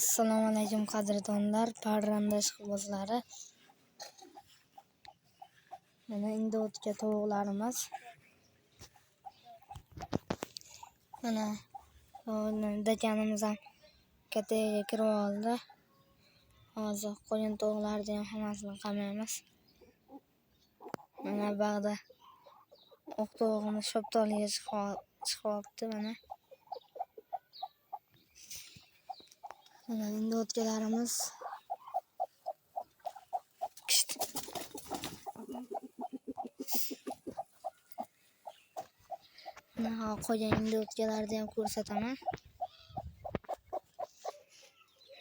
Assalomu alaykum qadrdonlar, parrandash qizlari. Mana endi o'tga tovuqlarimiz. Mana dakanimiz ham kattaga kirib oldi. Hozir qo'yin tovuqlarni ham hammasini qamaymiz. Mana bag'da oq tovuqimiz shoptoliga chiqyapti mana. Mana endi o'tkalarimiz mana qolgan endi o'tkalarni ham ko'rsataman.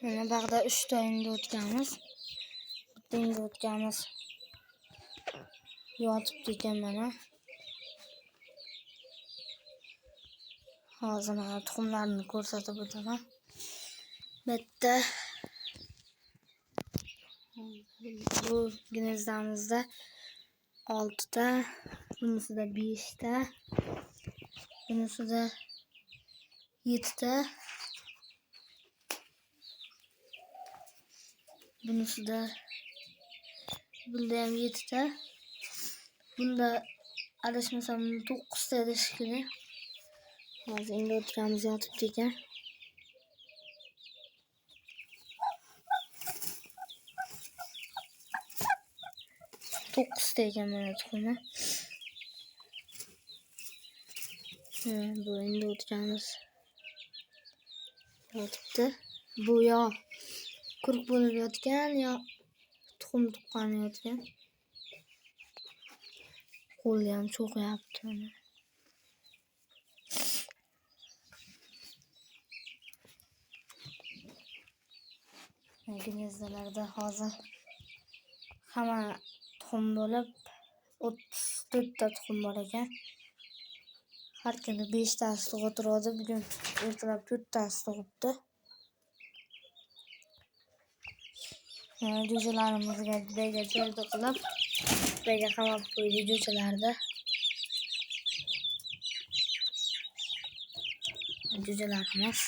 Mana bag'da 3 ta endi o'tkamiz. Bitta endi o'tkamiz yotibdi ekan mana. Hozir mana tuxumlarni ko'rsatib o'taman. Bitta bu gnezdamizda 6 ta, bunisida 5 ta, bunisida 7 ta, bunisida ham 7 ta. Bunda adashmasam 9 ta edi shekilli. Hozir endi o'tkamiz yotibdi ekan. To'qqizta ekan mana tuxumi. Bu endi o'tkamiz yotibdi. Bu yo kurk bo'lib yotgan, yo tuxum tuqqani yotgan. Qo'li ham cho'qyapti mana. Gnezdalarda hozir hamma tuxum bo'lib 34 ta tuxum bor ekan. Har kuni 5 tasi tug'ib turadi. Bugun ertalab 4 tasi tug'ibdi. Jo'jalarimizga judaga joyda qilib, judaga qamab qo'ydik jo'jalarni. Jo'jalarimiz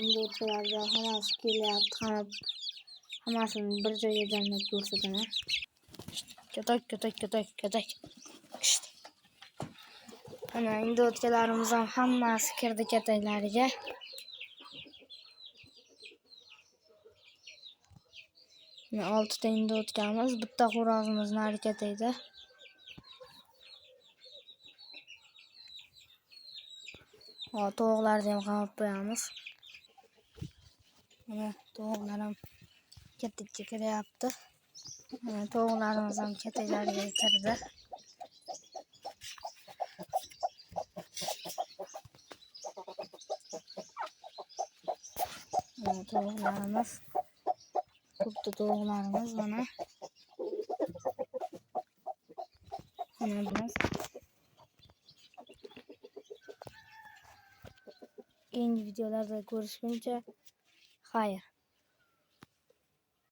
endi o'tkalarga hammasi kelyapti, hammasini bir joyga jamlab ko'rsataman. Katak. Mana endi o'tkalarimiz ham hammasi kirdi kataklariga. Mana 6 ta endi o'tkamiz, bitta xo'rozimiz nari katakda. Tovuqlarni ham qamab qo'yamiz. Mana tovuqlar ham katakka kiryapti. Mana tovuqlarimiz ham kataklariga kirdi. Mana tovuqlarimiz, ko'pta tovuqlarimiz mana. Mana biz keyingi videolarda ko'rishguncha xayr.